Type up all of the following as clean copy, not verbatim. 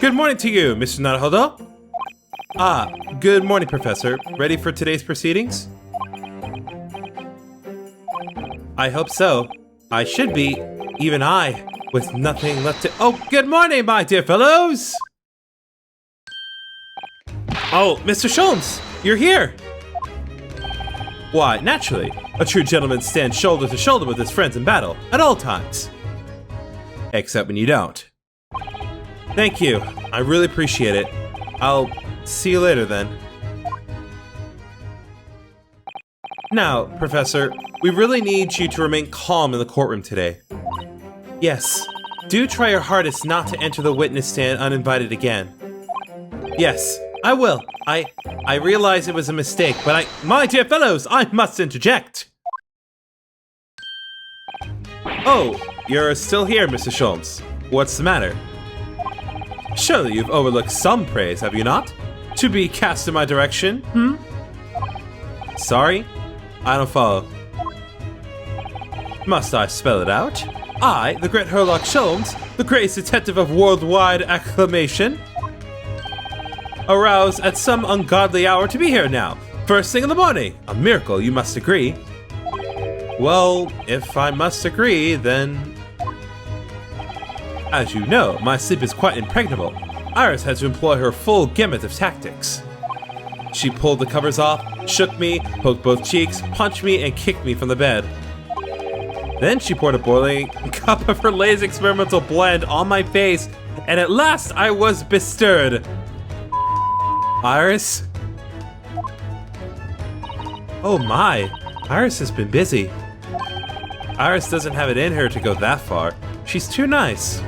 Good morning to you, Mr. Naruhodo. Ah, good morning, Professor. Ready for today's proceedings? I hope so. I should be, even I, with nothing left to— Oh, good morning, my dear fellows! Oh, Mr. Sholmes, you're here! Why, naturally, a true gentleman stands shoulder to shoulder with his friends in battle, at all times. Except when you don't. Thank you, I really appreciate it. I'll see you later then. Now, Professor, we really need you to remain calm in the courtroom today. Yes, do try your hardest not to enter the witness stand uninvited again. Yes, I will. I realize it was a mistake, but my dear fellows, I must interject. Oh, you're still here, Mr. Sholmes. What's the matter? Surely you've overlooked some praise, have you not? To be cast in my direction, Sorry? I don't follow. Must I spell it out? I, the great Herlock Sholmes, the greatest detective of worldwide acclamation, aroused at some ungodly hour to be here now, first thing in the morning. A miracle, you must agree. Well, if I must agree, then... As you know, my sleep is quite impregnable. Iris had to employ her full gamut of tactics. She pulled the covers off, shook me, poked both cheeks, punched me, and kicked me from the bed. Then she poured a boiling cup of her latest experimental blend on my face, and at last I was bestirred. Iris? Oh my, Iris has been busy. Iris doesn't have it in her to go that far. She's too nice.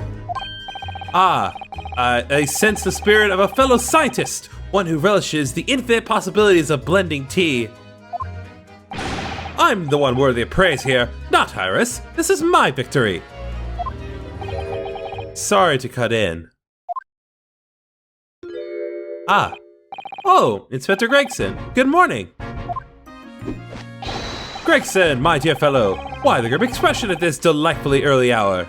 I sense the spirit of a fellow scientist, one who relishes the infinite possibilities of blending tea. I'm the one worthy of praise here, not Iris. This is my victory. Sorry to cut in. Oh, Inspector Gregson. Good morning. Gregson, my dear fellow, why the grim expression at this delightfully early hour?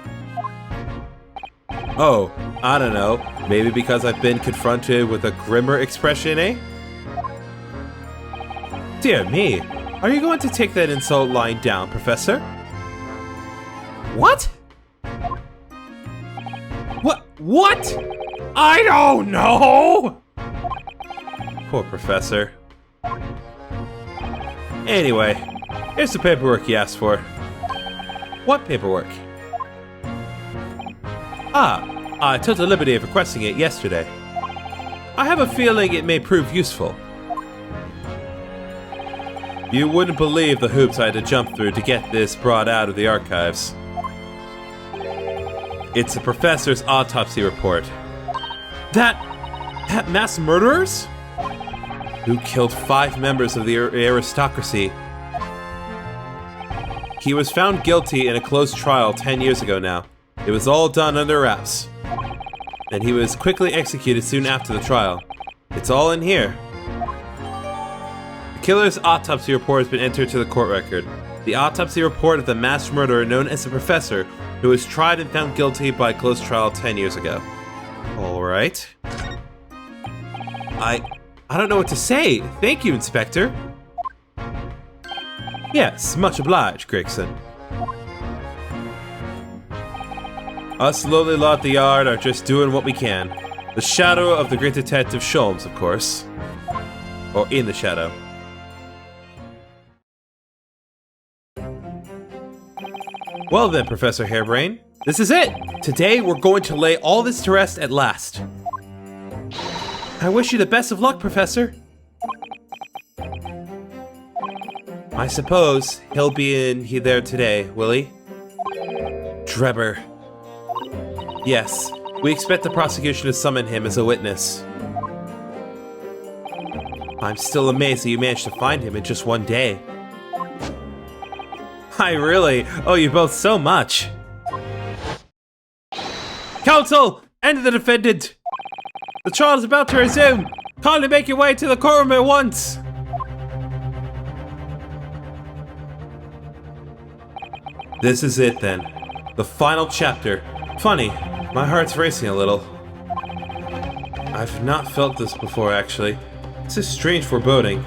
Oh, I don't know. Maybe because I've been confronted with a grimmer expression, eh? Dear me, are you going to take that insult lying down, Professor? What? What? I don't know! Poor Professor. Anyway, here's the paperwork you asked for. What paperwork? I took the liberty of requesting it yesterday. I have a feeling it may prove useful. You wouldn't believe the hoops I had to jump through to get this brought out of the archives. It's the professor's autopsy report. That mass murderers? Who killed 5 members of the aristocracy. He was found guilty in a closed trial 10 years ago now. It was all done under wraps. And he was quickly executed soon after the trial. It's all in here. The killer's autopsy report has been entered to the court record. The autopsy report of the mass murderer known as the Professor, who was tried and found guilty by a closed trial 10 years ago. Alright. I don't know what to say. Thank you, Inspector. Yes, much obliged, Gregson. Us lowly lot at the yard are just doing what we can. The shadow of the great detective Sholmes, of course. Or in the shadow. Well then, Professor Hairbrain, this is it! Today we're going to lay all this to rest at last. I wish you the best of luck, Professor. I suppose he'll be there today, will he? Drebber. Yes, we expect the prosecution to summon him as a witness. I'm still amazed that you managed to find him in just one day. I really owe you both so much. Counsel, and the defendant! The trial is about to resume! Kindly make your way to the courtroom at once! This is it then. The final chapter. Funny, my heart's racing a little. I've not felt this before, actually. It's a strange foreboding.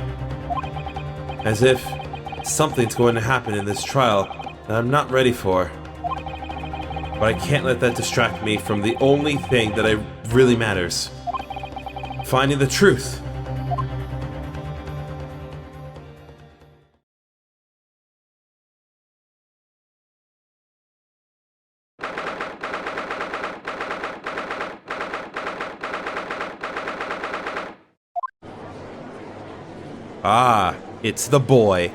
As if something's going to happen in this trial that I'm not ready for. But I can't let that distract me from the only thing that really matters. Finding the truth. Ah, it's the boy.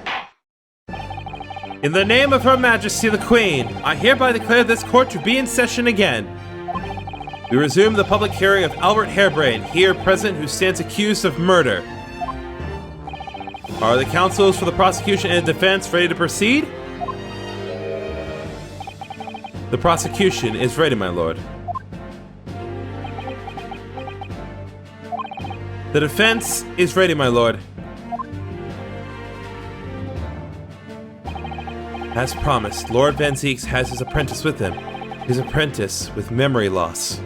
In the name of Her Majesty the Queen, I hereby declare this court to be in session again. We resume the public hearing of Albert Harebrain, here present, who stands accused of murder. Are the counsels for the prosecution and defense ready to proceed? The prosecution is ready, my lord. The defense is ready, my lord. As promised, Lord Van Zieks has his apprentice with him. His apprentice with memory loss.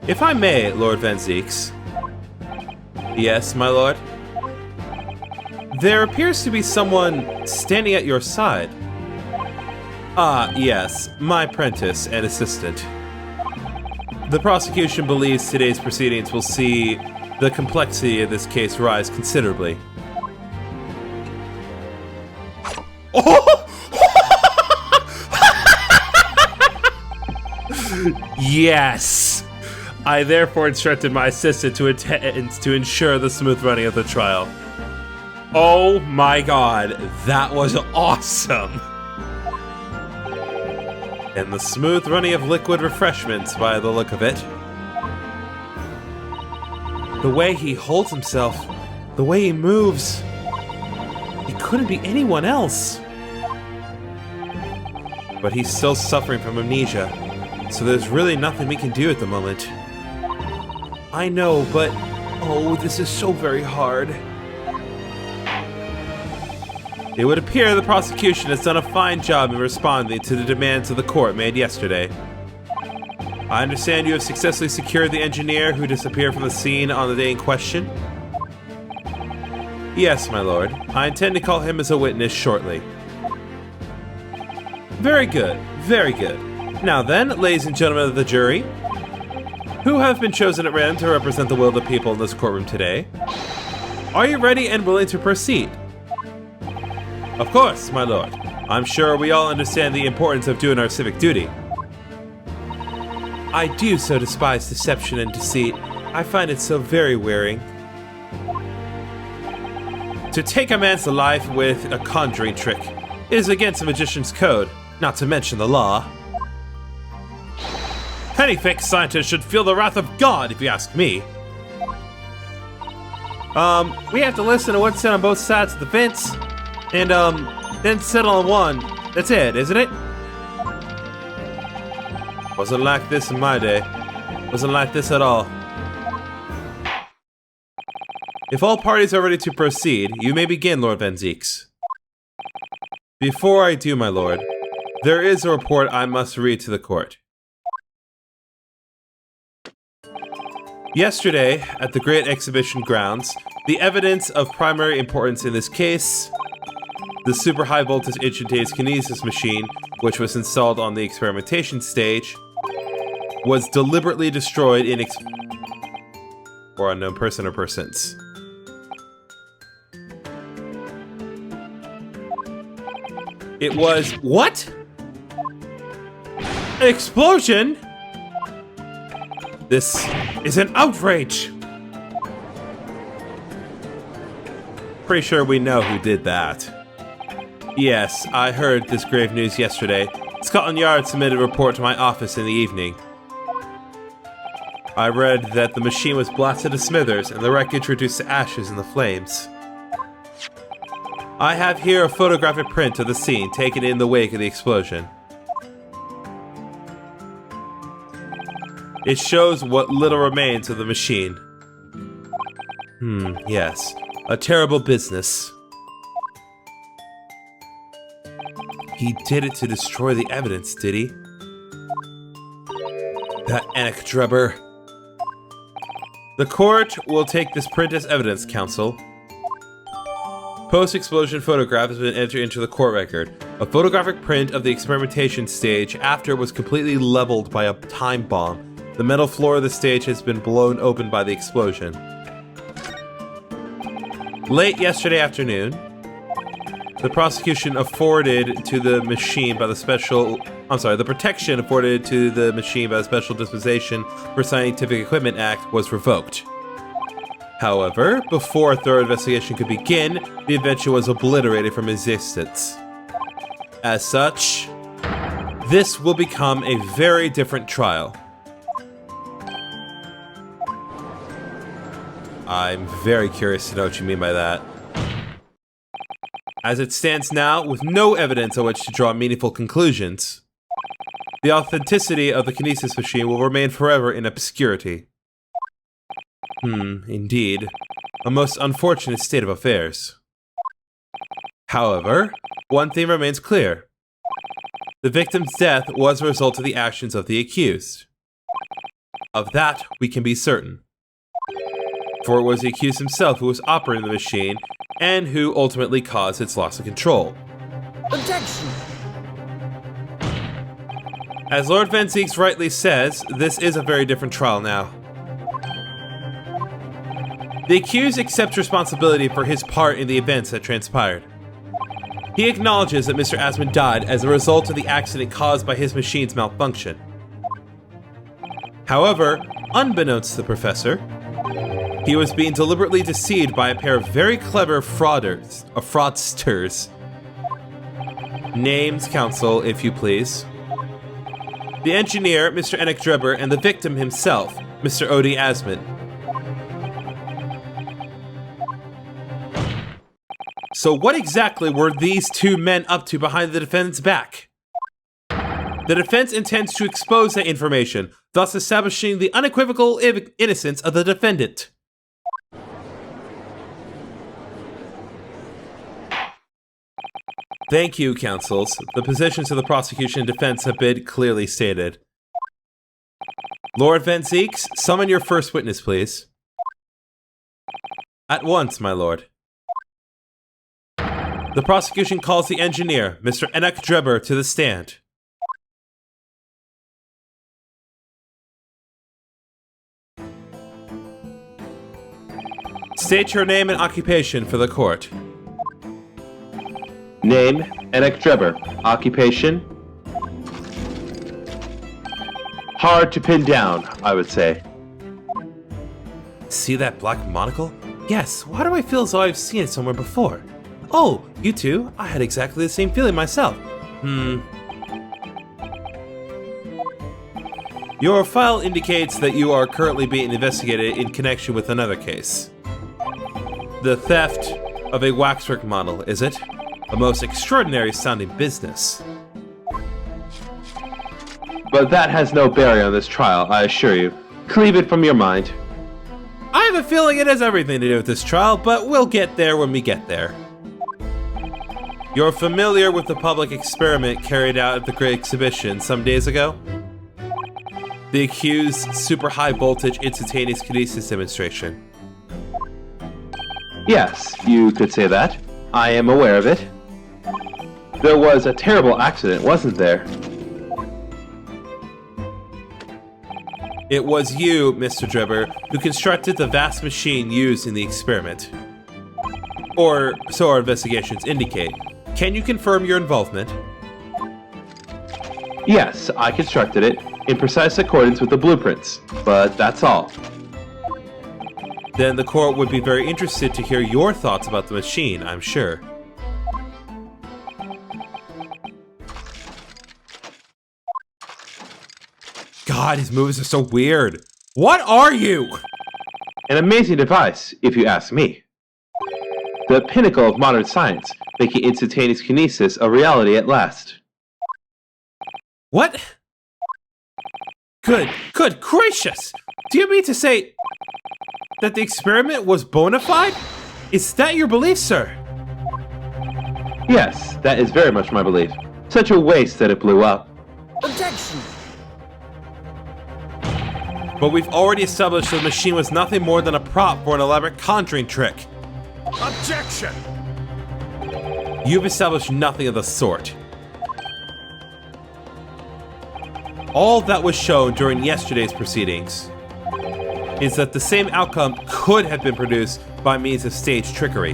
If I may, Lord Van Zieks. Yes, my lord? There appears to be someone standing at your side. Ah, yes, my apprentice and assistant. The prosecution believes today's proceedings will see the complexity of this case rise considerably. Yes! I therefore instructed my assistant to ensure the smooth running of the trial. Oh my god, that was awesome! And the smooth running of liquid refreshments, by the look of it. The way he holds himself, the way he moves. He couldn't be anyone else. But he's still suffering from amnesia, so there's really nothing we can do at the moment. I know, but oh, this is so very hard. It would appear the prosecution has done a fine job in responding to the demands of the court made yesterday. I understand you have successfully secured the engineer who disappeared from the scene on the day in question? Yes, my lord. I intend to call him as a witness shortly. Very good, very good. Now then, ladies and gentlemen of the jury, who have been chosen at random to represent the will of the people in this courtroom today? Are you ready and willing to proceed? Of course, my lord. I'm sure we all understand the importance of doing our civic duty. I do so despise deception and deceit. I find it so very wearing. To take a man's life with a conjuring trick is against a magician's code, not to mention the law. Any fake scientist should feel the wrath of God, if you ask me. We have to listen to what's said on both sides of the fence, and, then settle on one. That's it, isn't it? Wasn't like this in my day. Wasn't like this at all. If all parties are ready to proceed, you may begin, Lord Van Zieks. Before I do, my lord, there is a report I must read to the court. Yesterday, at the Great Exhibition grounds, the evidence of primary importance in this case, the super high voltage instantaneous kinesis machine, which was installed on the experimentation stage, was deliberately destroyed in or unknown person or persons. It was what? An explosion? This is an outrage! Pretty sure we know who did that. Yes, I heard this grave news yesterday. Scotland Yard submitted a report to my office in the evening. I read that the machine was blasted to smithers and the wreckage reduced to ashes in the flames. I have here a photographic print of the scene taken in the wake of the explosion. It shows what little remains of the machine. Yes. A terrible business. He did it to destroy the evidence, did he? That Enoch Drebber. The court will take this print as evidence, counsel. Post-explosion photograph has been entered into the court record. A photographic print of the experimentation stage after it was completely leveled by a time bomb. The metal floor of the stage has been blown open by the explosion. Late yesterday afternoon, the protection afforded to the machine by the Special Dispensation for Scientific Equipment Act was revoked. However, before a thorough investigation could begin, the invention was obliterated from existence. As such, this will become a very different trial. I'm very curious to know what you mean by that. As it stands now, with no evidence on which to draw meaningful conclusions, the authenticity of the kinesis machine will remain forever in obscurity. Indeed. A most unfortunate state of affairs. However, one thing remains clear. The victim's death was a result of the actions of the accused. Of that, we can be certain. For it was the accused himself who was operating the machine, and who ultimately caused its loss of control. Objection! As Lord Van Zieks rightly says, this is a very different trial now. The accused accepts responsibility for his part in the events that transpired. He acknowledges that Mr. Asmund died as a result of the accident caused by his machine's malfunction. However, unbeknownst to the professor, he was being deliberately deceived by a pair of very clever fraudsters. Names, counsel, if you please. The engineer, Mr. Enoch Drebber, and the victim himself, Mr. Odie Asmund. So what exactly were these two men up to behind the defendant's back? The defense intends to expose that information, thus establishing the unequivocal innocence of the defendant. Thank you, counsels. The positions of the prosecution and defense have been clearly stated. Lord Van Zieks, summon your first witness, please. At once, my lord. The prosecution calls the engineer, Mr. Enoch Drebber, to the stand. State your name and occupation for the court. Name, Enoch Drebber. Occupation? Hard to pin down, I would say. See that black monocle? Yes, why do I feel as though I've seen it somewhere before? Oh, you two, I had exactly the same feeling myself. Your file indicates that you are currently being investigated in connection with another case. The theft of a waxwork model, is it? A most extraordinary sounding business. But that has no bearing on this trial, I assure you. Cleave it from your mind. I have a feeling it has everything to do with this trial, but we'll get there when we get there. You're familiar with the public experiment carried out at the Great Exhibition some days ago? The accused super high voltage instantaneous kinesis demonstration. Yes, you could say that. I am aware of it. There was a terrible accident, wasn't there? It was you, Mr. Drebber, who constructed the vast machine used in the experiment. Or so our investigations indicate. Can you confirm your involvement? Yes, I constructed it in precise accordance with the blueprints, but that's all. Then the court would be very interested to hear your thoughts about the machine, I'm sure. God, his moves are so weird. What are you? An amazing device, if you ask me. The pinnacle of modern science, making instantaneous kinesis a reality at last. What? Good gracious! Do you mean to say that the experiment was bona fide? Is that your belief, sir? Yes, that is very much my belief. Such a waste that it blew up. Objection! But we've already established the machine was nothing more than a prop for an elaborate conjuring trick. Objection! You've established nothing of the sort. All that was shown during yesterday's proceedings is that the same outcome could have been produced by means of staged trickery.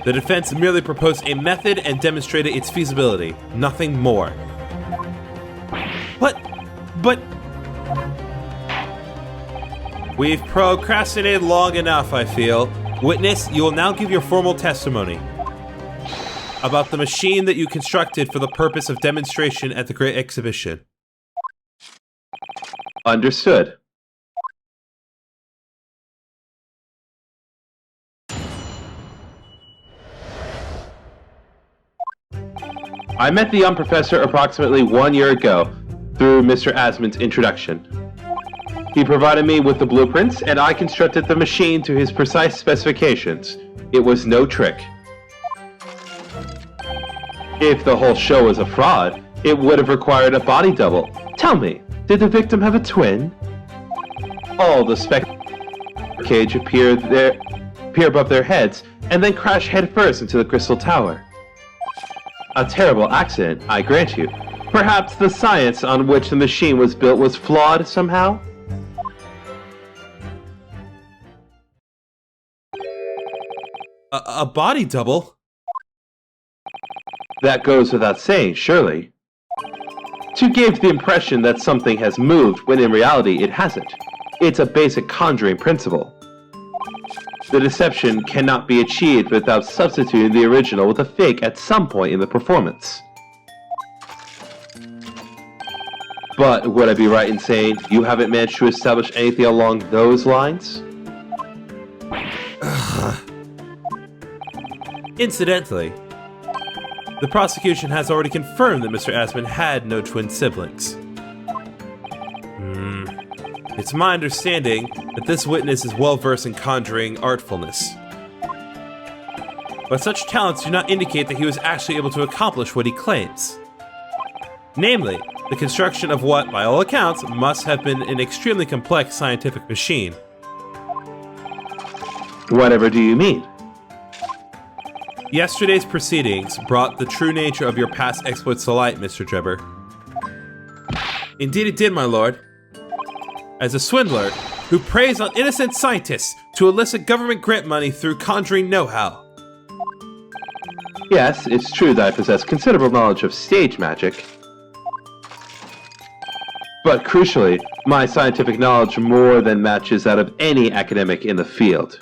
The defense merely proposed a method and demonstrated its feasibility, nothing more. But... We've procrastinated long enough, I feel. Witness, you will now give your formal testimony about the machine that you constructed for the purpose of demonstration at the Great Exhibition. Understood. I met the young professor approximately 1 year ago through Mr. Asmund's introduction. He provided me with the blueprints, and I constructed the machine to his precise specifications. It was no trick. If the whole show was a fraud, it would have required a body double. Tell me, did the victim have a twin? All the spectator cage appear above their heads, and then crash headfirst into the crystal tower. A terrible accident, I grant you. Perhaps the science on which the machine was built was flawed somehow? A body double? That goes without saying, surely. To give the impression that something has moved when in reality it hasn't. It's a basic conjuring principle. The deception cannot be achieved without substituting the original with a fake at some point in the performance. But would I be right in saying you haven't managed to establish anything along those lines? Incidentally, the prosecution has already confirmed that Mr. Asmund had no twin siblings. It's my understanding that this witness is well versed in conjuring artfulness. But such talents do not indicate that he was actually able to accomplish what he claims. Namely, the construction of what, by all accounts, must have been an extremely complex scientific machine. Whatever do you mean? Yesterday's proceedings brought the true nature of your past exploits to light, Mr. Drebber. Indeed it did, my lord. As a swindler who preys on innocent scientists to elicit government grant money through conjuring know-how. Yes, it's true that I possess considerable knowledge of stage magic. But crucially, my scientific knowledge more than matches that of any academic in the field.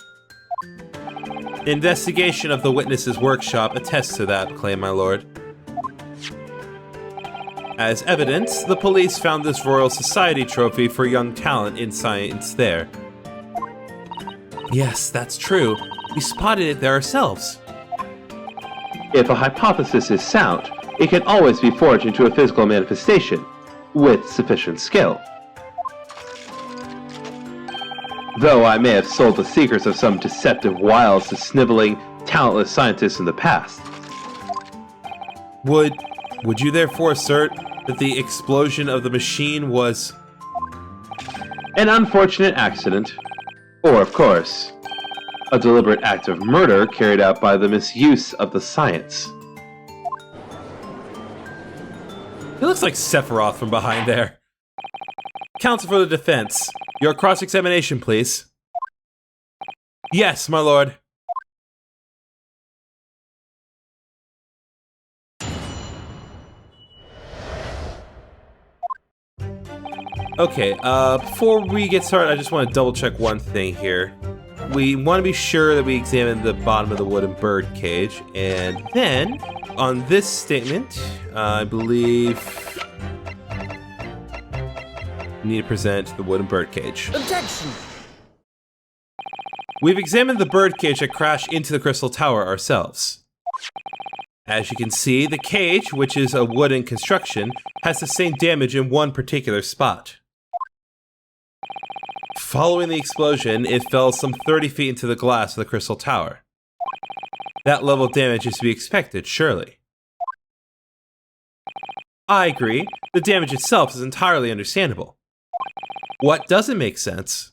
Investigation of the witness's workshop attests to that claim, my lord. As evidence, the police found this Royal Society trophy for young talent in science there. Yes, that's true. We spotted it there ourselves. If a hypothesis is sound, it can always be forged into a physical manifestation, with sufficient skill. Though I may have sold the secrets of some deceptive wiles to sniveling, talentless scientists in the past. Would you therefore assert that the explosion of the machine was an unfortunate accident, or of course, a deliberate act of murder carried out by the misuse of the science? He looks like Sephiroth from behind there. Counsel for the defense. Your cross-examination, please. Yes, my lord. Okay, before we get started, I just want to double-check one thing here. We want to be sure that we examine the bottom of the wooden bird cage, and then, on this statement, I believe we need to present the wooden bird cage. Objection! We've examined the bird cage that crashed into the crystal tower ourselves. As you can see, the cage, which is a wooden construction, has the same damage in one particular spot. Following the explosion, it fell some 30 feet into the glass of the crystal tower. That level of damage is to be expected, surely. I agree. The damage itself is entirely understandable. What doesn't make sense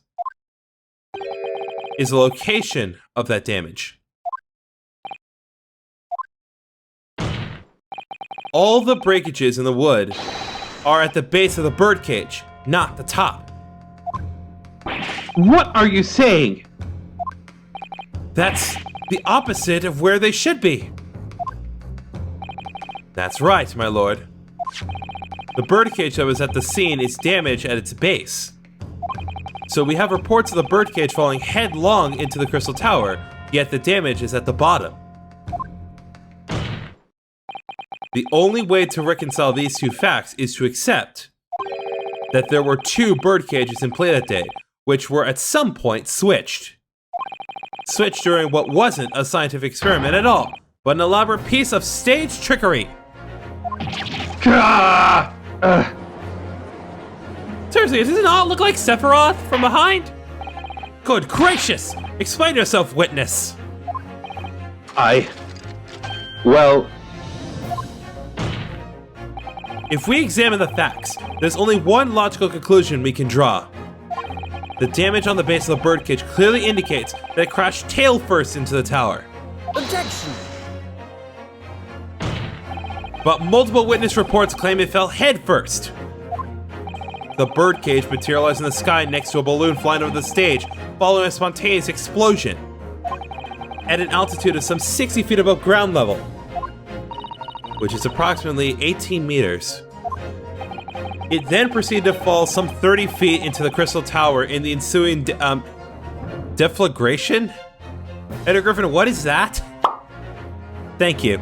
is the location of that damage. All the breakages in the wood are at the base of the birdcage, not the top. What are you saying? That's the opposite of where they should be. That's right, my lord. The birdcage that was at the scene is damaged at its base. So we have reports of the birdcage falling headlong into the Crystal Tower, yet the damage is at the bottom. The only way to reconcile these two facts is to accept that there were two birdcages in play that day, which were at some point switched. Switched during what wasn't a scientific experiment at all, but an elaborate piece of stage trickery. Seriously, does it not look like Sephiroth from behind? Good gracious! Explain yourself, witness! Well... If we examine the facts, there's only one logical conclusion we can draw. The damage on the base of the birdcage clearly indicates that it crashed tail first into the tower. Objection! But multiple witness reports claim it fell head first. The birdcage materialized in the sky next to a balloon flying over the stage, following a spontaneous explosion at an altitude of some 60 feet above ground level, which is approximately 18 meters. It then proceeded to fall some 30 feet into the Crystal Tower in the ensuing deflagration? Edgar Griffin, what is that? Thank you.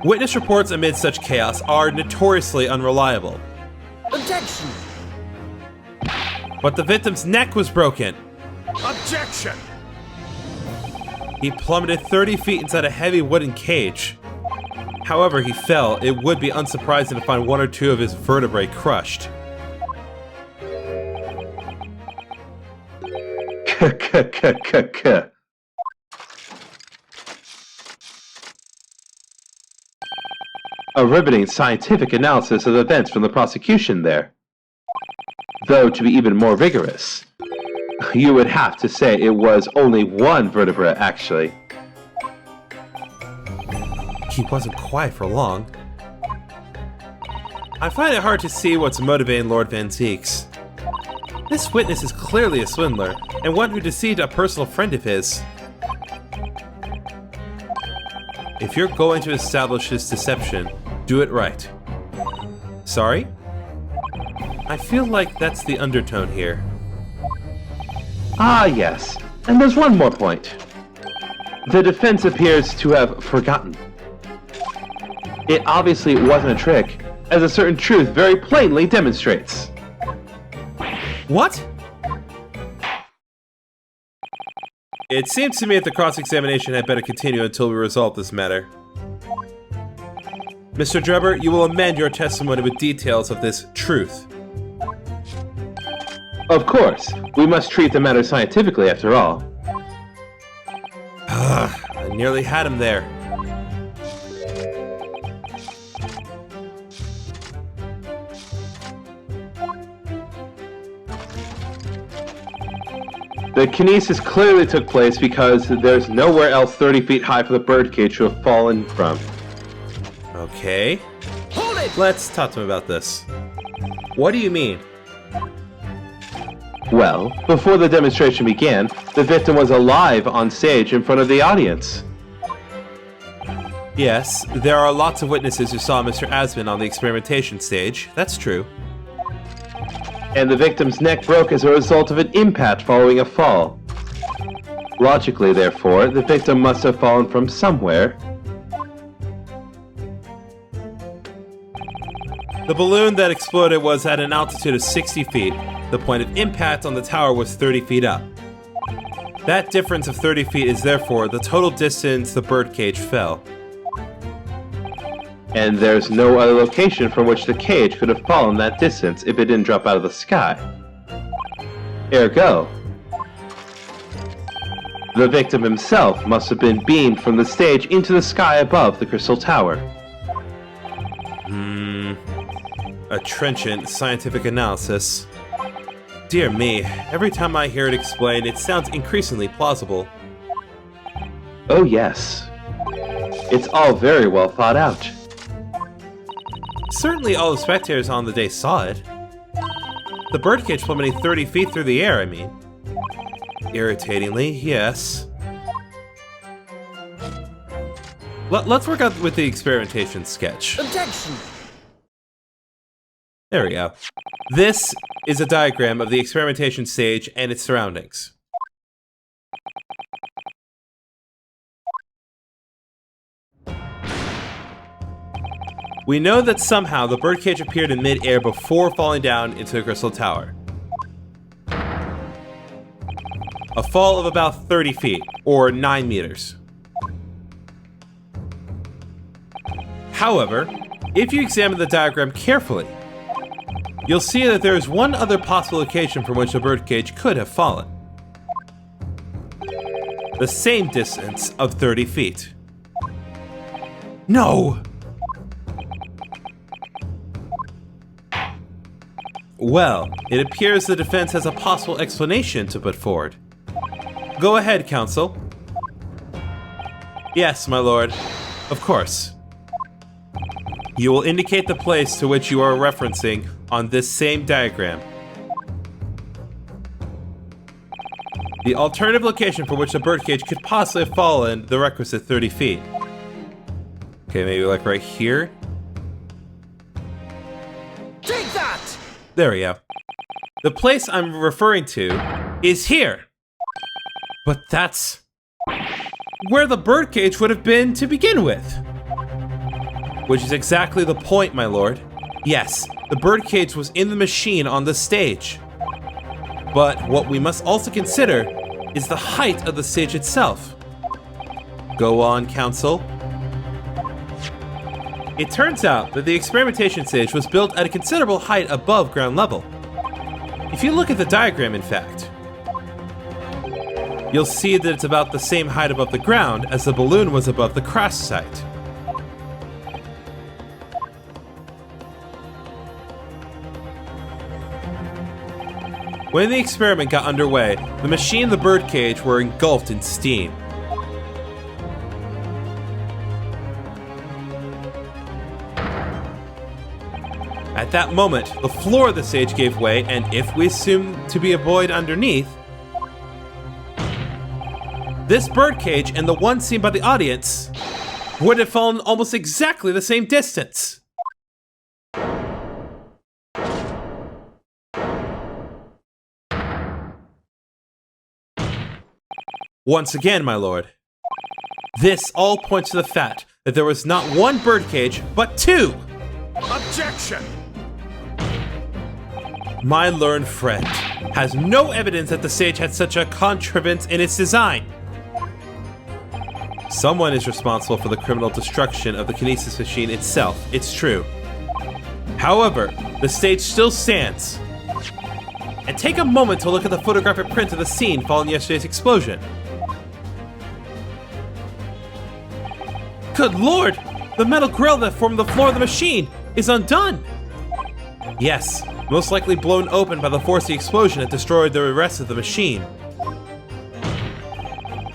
Witness reports amid such chaos are notoriously unreliable. Objection! But the victim's neck was broken. Objection! He plummeted 30 feet inside a heavy wooden cage. However he fell, it would be unsurprising to find one or two of his vertebrae crushed. A riveting scientific analysis of events from the prosecution there. Though, to be even more vigorous, you would have to say it was only one vertebra, actually. He wasn't quiet for long. I find it hard to see what's motivating Lord Van Zeeks. This witness is clearly a swindler, and one who deceived a personal friend of his. If you're going to establish his deception, do it right. Sorry? I feel like that's the undertone here. Ah, yes. And there's one more point. The defense appears to have forgotten. It obviously wasn't a trick, as a certain truth very plainly demonstrates. What? It seems to me that the cross-examination had better continue until we resolve this matter. Mr. Drebber, you will amend your testimony with details of this truth. Of course, we must treat the matter scientifically after all. I nearly had him there. The kinesis clearly took place because there's nowhere else 30 feet high for the birdcage to have fallen from. Okay. Hold it! Let's talk to him about this. What do you mean? Well, before the demonstration began, the victim was alive on stage in front of the audience. Yes, there are lots of witnesses who saw Mr. Asman on the experimentation stage. That's true. And the victim's neck broke as a result of an impact following a fall. Logically, therefore, the victim must have fallen from somewhere. The balloon that exploded was at an altitude of 60 feet. The point of impact on the tower was 30 feet up. That difference of 30 feet is therefore the total distance the birdcage fell. And there's no other location from which the cage could have fallen that distance if it didn't drop out of the sky. Ergo, the victim himself must have been beamed from the stage into the sky above the Crystal Tower. A trenchant scientific analysis. Dear me, every time I hear it explained, it sounds increasingly plausible. Oh yes. It's all very well thought out. Certainly all the spectators on the day saw it. The birdcage plummeting 30 feet through the air, I mean. Irritatingly, yes. Let's work out with the experimentation sketch. Objection! There we go. This is a diagram of the experimentation stage and its surroundings. We know that somehow the birdcage appeared in mid-air before falling down into the Crystal Tower. A fall of about 30 feet, or 9 meters. However, if you examine the diagram carefully, you'll see that there is one other possible location from which the birdcage could have fallen. The same distance of 30 feet. No! Well, it appears the defense has a possible explanation to put forward. Go ahead, counsel. Yes, my lord. Of course. You will indicate the place to which you are referencing on this same diagram. The alternative location for which the birdcage could possibly have fallen the requisite 30 feet. Okay, maybe like right here? Take that! There we go. The place I'm referring to is here. But that's where the birdcage would have been to begin with. Which is exactly the point, my lord. Yes, the birdcage was in the machine on the stage. But what we must also consider is the height of the stage itself. Go on, counsel. It turns out that the experimentation stage was built at a considerable height above ground level. If you look at the diagram, in fact, you'll see that it's about the same height above the ground as the balloon was above the crash site. When the experiment got underway, the machine and the birdcage were engulfed in steam. At that moment, the floor of the stage gave way, and if we assume to be a void underneath, this birdcage and the one seen by the audience would have fallen almost exactly the same distance. Once again, my lord, this all points to the fact that there was not one birdcage, but two! Objection! My learned friend has no evidence that the stage had such a contrivance in its design. Someone is responsible for the criminal destruction of the kinesis machine itself, it's true. However, the stage still stands. And take a moment to look at the photographic print of the scene following yesterday's explosion. Good lord! The metal grill that formed the floor of the machine is undone! Yes, most likely blown open by the force of the explosion that destroyed the rest of the machine.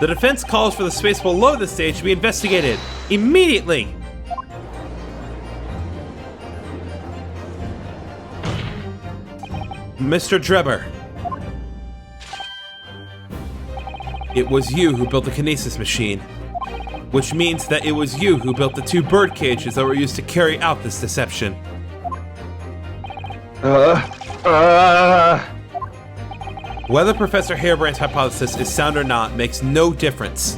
The defense calls for the space below the stage to be investigated immediately! Mr. Drebber, it was you who built the kinesis machine, which means that it was you who built the two bird cages that were used to carry out this deception. Whether Professor Hairbrand's hypothesis is sound or not makes no difference,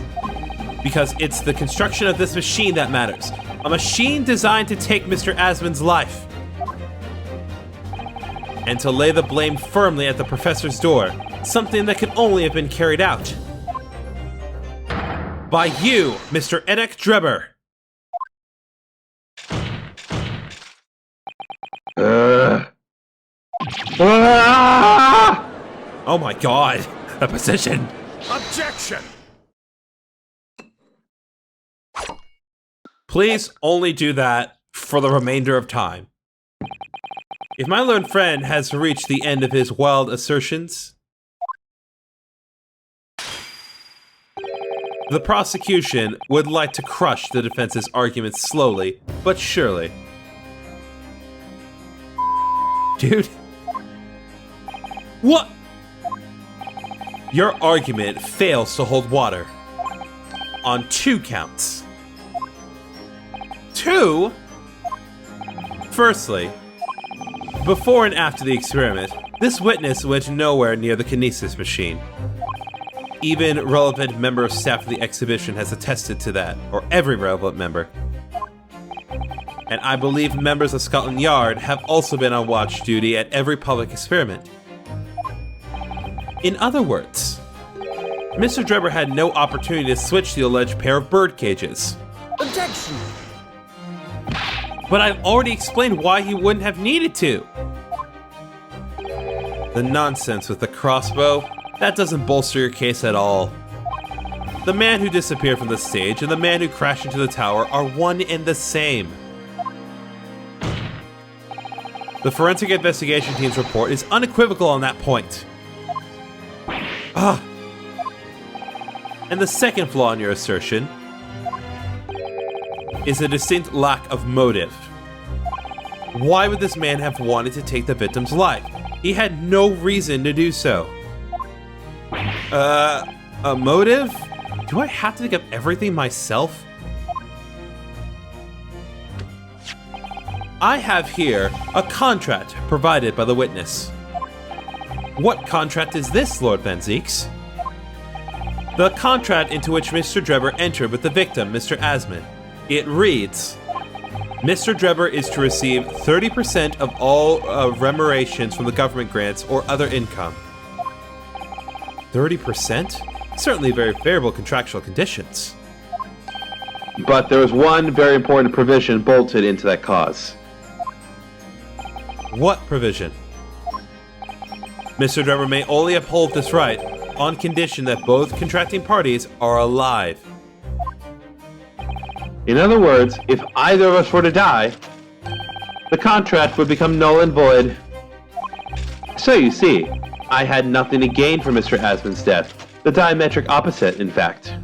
because it's the construction of this machine that matters. A machine designed to take Mr. Asmund's life. And to lay the blame firmly at the professor's door, something that could only have been carried out by you, Mr. Enoch Drebber. Oh my god, the position. Objection! Please only do that for the remainder of time. If my learned friend has reached the end of his wild assertions, the prosecution would like to crush the defense's arguments slowly but surely. Dude. What? Your argument fails to hold water. On 2 counts. 2? Firstly, before and after the experiment, this witness went nowhere near the kinesis machine. Even relevant member of staff of the exhibition has attested to that, or every relevant member. And I believe members of Scotland Yard have also been on watch duty at every public experiment. In other words, Mr. Drebber had no opportunity to switch the alleged pair of bird cages. Objection! But I've already explained why he wouldn't have needed to. The nonsense with the crossbow, that doesn't bolster your case at all. The man who disappeared from the stage and the man who crashed into the tower are one and the same. The forensic investigation team's report is unequivocal on that point. And the second flaw in your assertion is a distinct lack of motive. Why would this man have wanted to take the victim's life? He had no reason to do so. A motive? Do I have to think of everything myself? I have here a contract provided by the witness. What contract is this, Lord Van Zeeks? The contract into which Mr. Drebber entered with the victim, Mr. Asman. It reads, Mr. Drebber is to receive 30% of all remunerations from the government grants or other income. 30%? Certainly very favorable contractual conditions. But there was one very important provision bolted into that clause. What provision? Mr. Drebber may only uphold this right on condition that both contracting parties are alive. In other words, if either of us were to die, the contract would become null and void. So you see, I had nothing to gain from Mr. Asman's death. The diametric opposite, in fact.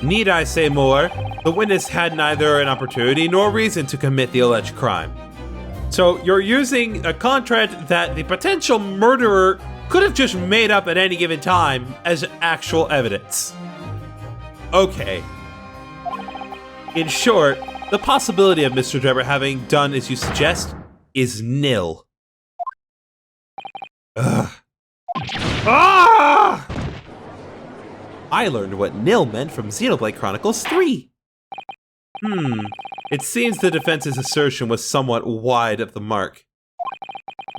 Need I say more? The witness had neither an opportunity nor reason to commit the alleged crime. So you're using a contract that the potential murderer could have just made up at any given time as actual evidence. Okay. In short, the possibility of Mr. Drebber having done as you suggest is nil. Ugh. Ah! I learned what nil meant from Xenoblade Chronicles 3. It seems the defense's assertion was somewhat wide of the mark.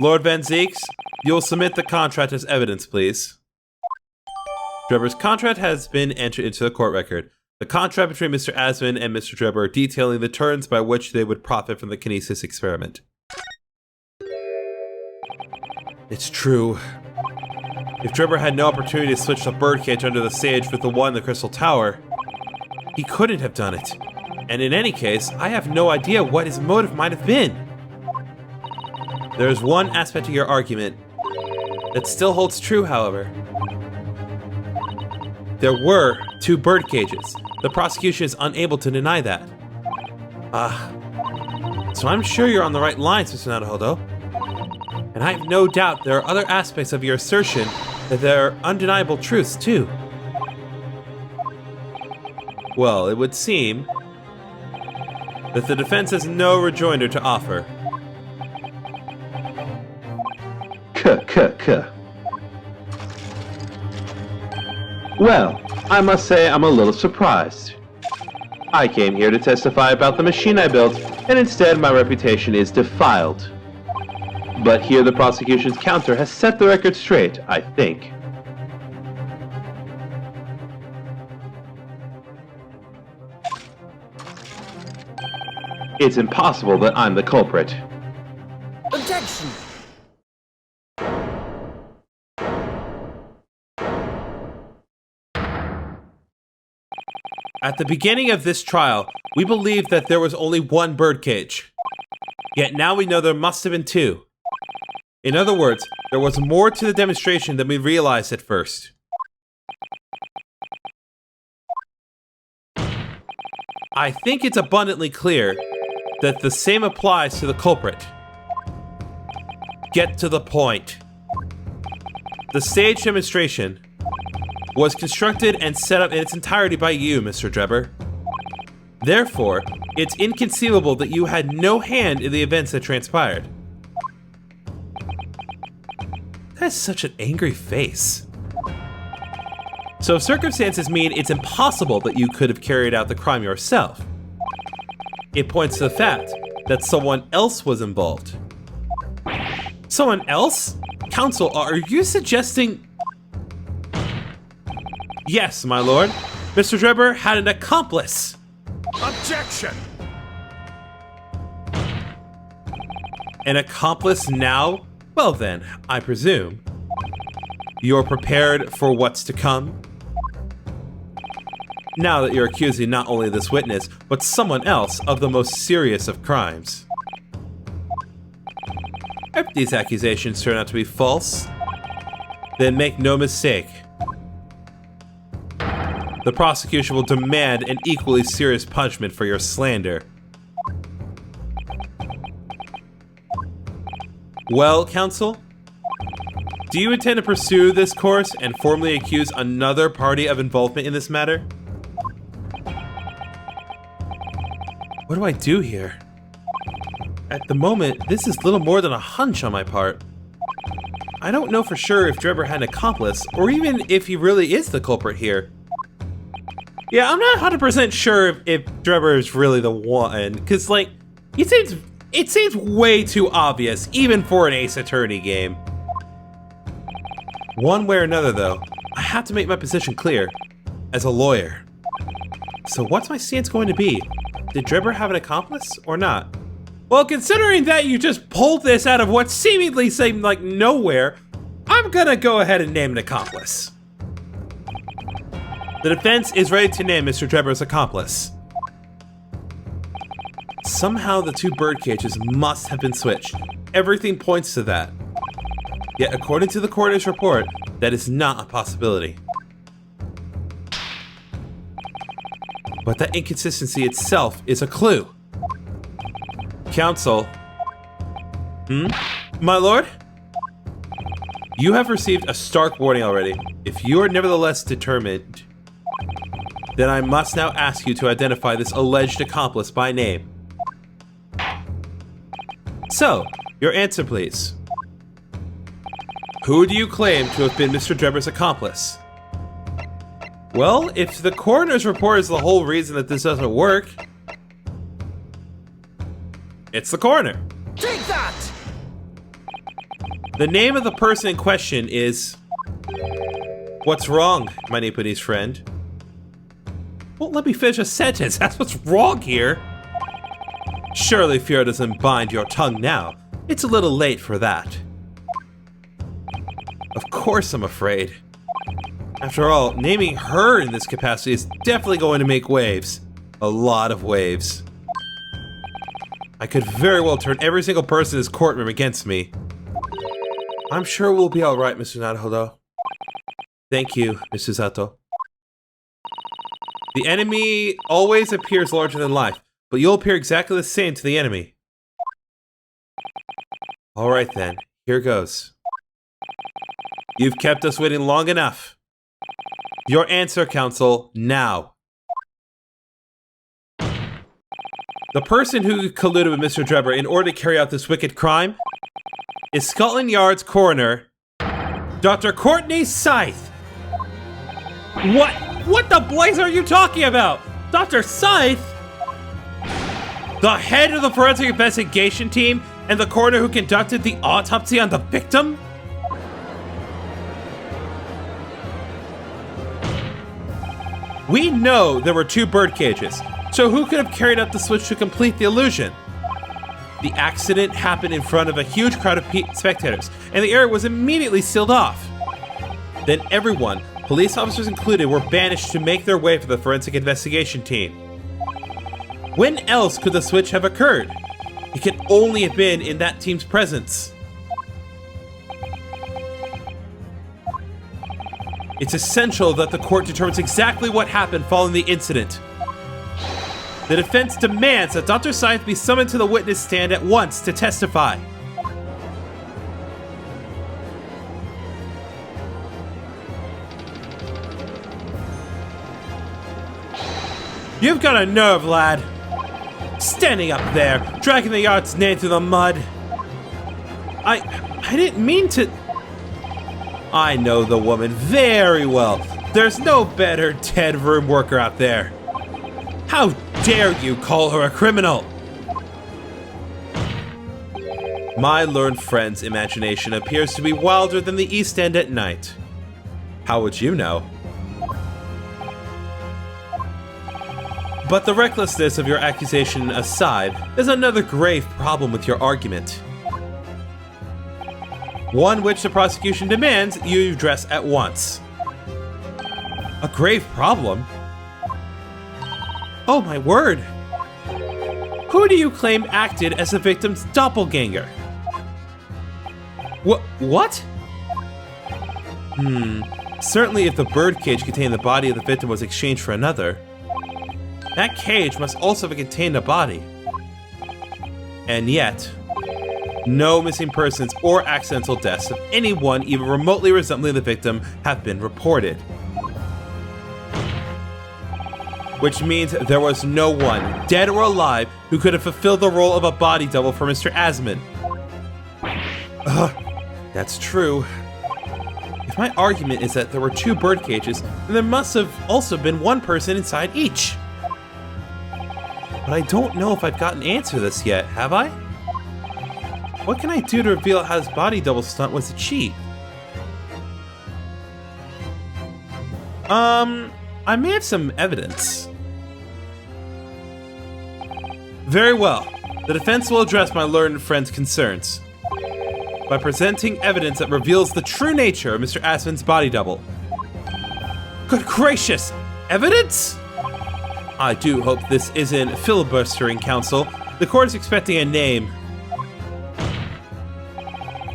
Lord Van Zeeks, you'll submit the contract as evidence, please. Drebber's contract has been entered into the court record. The contract between Mr. Asman and Mr. Drebber detailing the terms by which they would profit from the kinesis experiment. It's true. If Drebber had no opportunity to switch the birdcage under the stage with the one in the Crystal Tower, he couldn't have done it. And in any case, I have no idea what his motive might have been. There is one aspect of your argument that still holds true, however. There were 2 bird cages. The prosecution is unable to deny that. So I'm sure you're on the right lines, Mr. Naruhodo. And I have no doubt there are other aspects of your assertion that there are undeniable truths, too. Well, it would seem that the defense has no rejoinder to offer. Well, I must say I'm a little surprised. I came here to testify about the machine I built, and instead my reputation is defiled. But here the prosecution's counter has set the record straight, I think. It's impossible that I'm the culprit. Objection! At the beginning of this trial, we believed that there was only one birdcage. Yet now we know there must have been two. In other words, there was more to the demonstration than we realized at first. I think it's abundantly clear that the same applies to the culprit. Get to the point. The stage demonstration was constructed and set up in its entirety by you, Mr. Drebber. Therefore, it's inconceivable that you had no hand in the events that transpired. That is such an angry face. So if circumstances mean it's impossible that you could have carried out the crime yourself, it points to the fact that someone else was involved. Someone else? Counsel, are you suggesting... Yes, my lord. Mr. Drebber had an accomplice. Objection! An accomplice now? Well then, I presume you're prepared for what's to come? Now that you're accusing not only this witness, but someone else of the most serious of crimes. If these accusations turn out to be false, then make no mistake. The prosecution will demand an equally serious punishment for your slander. Well, counsel, do you intend to pursue this course and formally accuse another party of involvement in this matter? What do I do here? At the moment, this is little more than a hunch on my part. I don't know for sure if Drebber had an accomplice, or even if he really is the culprit here. Yeah, I'm not 100% sure if Drebber is really the one, because, like, it seems way too obvious, even for an Ace Attorney game. One way or another, though, I have to make my position clear, as a lawyer. So what's my stance going to be? Did Drebber have an accomplice, or not? Well, considering that you just pulled this out of what seemingly seemed like nowhere, I'm gonna go ahead and name an accomplice. The defense is ready to name Mr. Drebber's accomplice. Somehow the two bird cages must have been switched. Everything points to that. Yet according to the coroner's report, that is not a possibility. But that inconsistency itself is a clue. Counsel. My lord? You have received a stark warning already. If you are nevertheless determined, then I must now ask you to identify this alleged accomplice by name. So, your answer please. Who do you claim to have been Mr. Drebber's accomplice? Well, if the coroner's report is the whole reason that this doesn't work, it's the coroner. Take that! The name of the person in question is... What's wrong, my Nepalese friend? Well, let me finish a sentence. That's what's wrong here. Surely fear doesn't bind your tongue now. It's a little late for that. Of course I'm afraid. After all, naming her in this capacity is definitely going to make waves. A lot of waves. I could very well turn every single person in this courtroom against me. I'm sure we'll be alright, Mr. Naruhodo. Thank you, Mr. Zato. The enemy always appears larger than life, but you'll appear exactly the same to the enemy. Alright then, here goes. You've kept us waiting long enough. Your answer, counsel, now. The person who colluded with Mr. Drebber in order to carry out this wicked crime is Scotland Yard's coroner, Dr. Courtney Scythe. What the blaze are you talking about? Dr. Scythe? The head of the forensic investigation team and the coroner who conducted the autopsy on the victim? We know there were two bird cages, so who could have carried out the switch to complete the illusion? The accident happened in front of a huge crowd of spectators, and the area was immediately sealed off. Then everyone, police officers included, were banished to make their way for the forensic investigation team. When else could the switch have occurred? It could only have been in that team's presence. It's essential that the court determines exactly what happened following the incident. The defense demands that Dr. Scythe be summoned to the witness stand at once to testify. You've got a nerve, lad. Standing up there, dragging the yard's name through the mud. I didn't mean to... I know the woman very well. There's no better dead room worker out there. How dare you call her a criminal? My learned friend's imagination appears to be wilder than the East End at night. How would you know? But the recklessness of your accusation aside, there's another grave problem with your argument. One which the prosecution demands you address at once. A grave problem? Oh my word! Who do you claim acted as the victim's doppelganger? What? Certainly if the birdcage containing the body of the victim was exchanged for another, that cage must also have contained a body. And yet, no missing persons or accidental deaths of anyone even remotely resembling the victim have been reported. Which means there was no one, dead or alive, who could have fulfilled the role of a body double for Mr. Asman. That's true. If my argument is that there were two bird cages, then there must have also been one person inside each. But I don't know if I've got an answer to this yet, have I? What can I do to reveal how this body double stunt was achieved? I may have some evidence. Very well. The defense will address my learned friend's concerns by presenting evidence that reveals the true nature of Mr. Asman's body double. Good gracious! Evidence? I do hope this isn't filibustering, counsel. The court is expecting a name.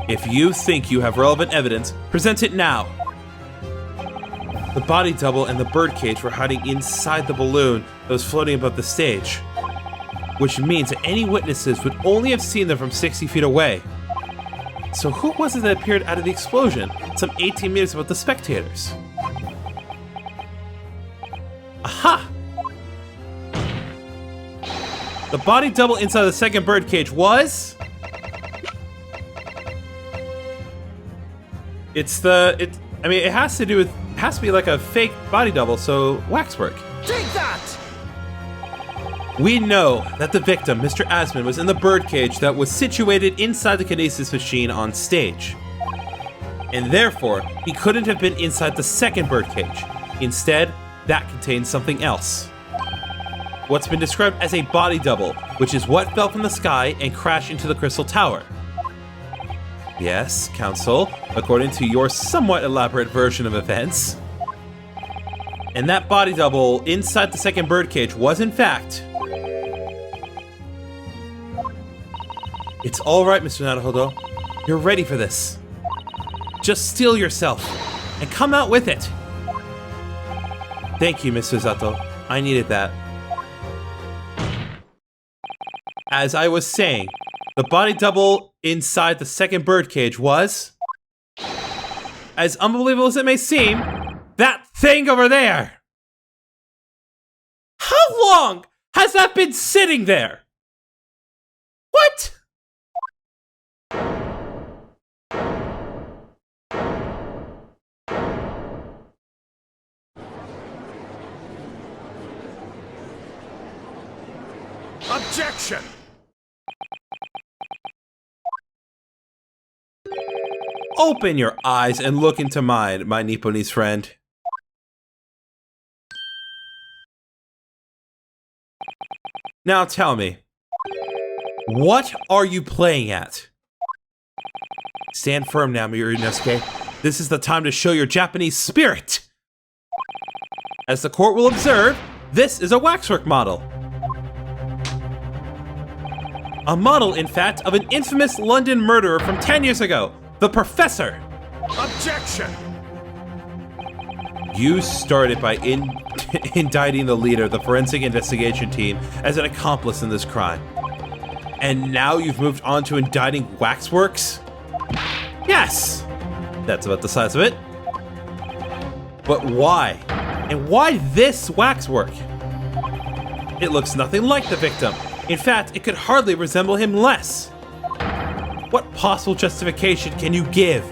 If you think you have relevant evidence, present it now. The body double and the birdcage were hiding inside the balloon that was floating above the stage, which means that any witnesses would only have seen them from 60 feet away. So who was it that appeared out of the explosion, some 18 meters above the spectators? Aha! The body double inside the second birdcage was... It has to do with... It has to be like a fake body double, so waxwork. Take that! We know that the victim, Mr. Asman, was in the birdcage that was situated inside the kinesis machine on stage. And therefore, he couldn't have been inside the second birdcage. Instead, that contained something else. What's been described as a body double, which is what fell from the sky and crashed into the crystal tower. Yes, counsel, according to your somewhat elaborate version of events. And that body double inside the second birdcage was, in fact... It's all right, Mr. Naruhodo. You're ready for this. Just steel yourself and come out with it. Thank you, Mr. Zato. I needed that. As I was saying, the body double inside the second birdcage was, as unbelievable as it may seem, that thing over there. How long has that been sitting there? What? Objection! Open your eyes and look into mine, my Nipponese friend. Now tell me, what are you playing at? Stand firm now, Mirunosuke. This is the time to show your Japanese spirit. As the court will observe, this is a waxwork model. A model, in fact, of an infamous London murderer from 10 years ago, the Professor. Objection! You started by indicting the leader of the forensic investigation team as an accomplice in this crime. And now you've moved on to indicting waxworks? Yes! That's about the size of it. But why? And why this waxwork? It looks nothing like the victim. In fact, it could hardly resemble him less. What possible justification can you give?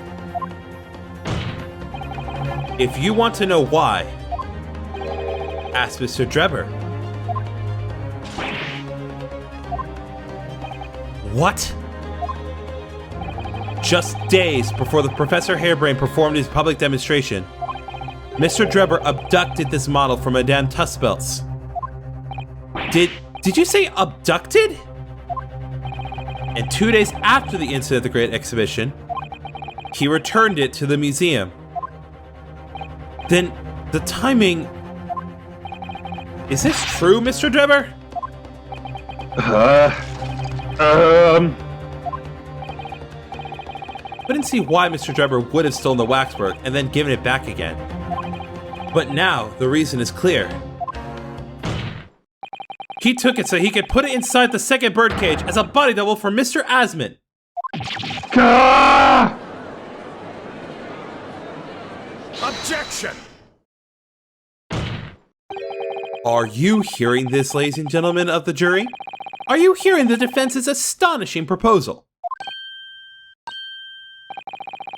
If you want to know why, ask Mr. Drebber. What? Just days before the Professor Hairbrain performed his public demonstration, Mr. Drebber abducted this model from Madame Tussbelts. Did you say abducted? And 2 days after the incident at the Great Exhibition, he returned it to the museum. Then the timing... Is this true, Mr. Drebber? Couldn't see why Mr. Drebber would have stolen the waxwork and then given it back again. But now the reason is clear. He took it so he could put it inside the second birdcage as a body double for Mr. Asman. Objection! Are you hearing this, ladies and gentlemen of the jury? Are you hearing the defense's astonishing proposal?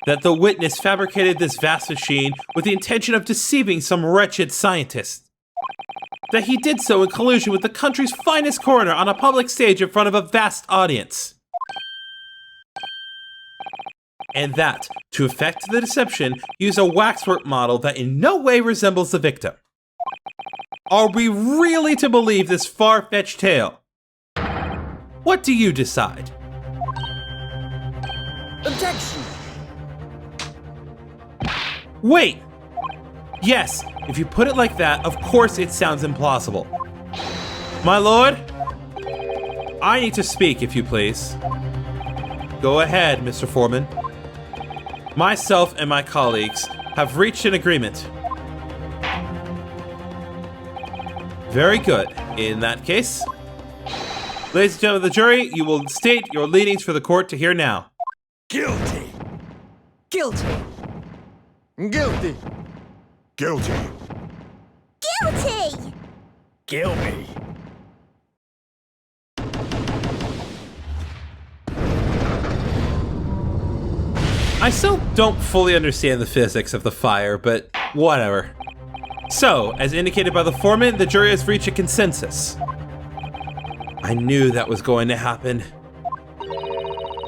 That the witness fabricated this vast machine with the intention of deceiving some wretched scientist. That he did so in collusion with the country's finest coroner on a public stage in front of a vast audience. And that, to effect the deception, used a waxwork model that in no way resembles the victim. Are we really to believe this far-fetched tale? What do you decide? Objection! Wait! Yes, if you put it like that, of course it sounds implausible. My lord? I need to speak, if you please. Go ahead, Mr. Foreman. Myself and my colleagues have reached an agreement. Very good. In that case, ladies and gentlemen of the jury, you will state your leanings for the court to hear now. Guilty! Guilty. Guilty! Guilty! Guilty. Kill me! I still don't fully understand the physics of the fire, but whatever. So, as indicated by the foreman, the jury has reached a consensus. I knew that was going to happen.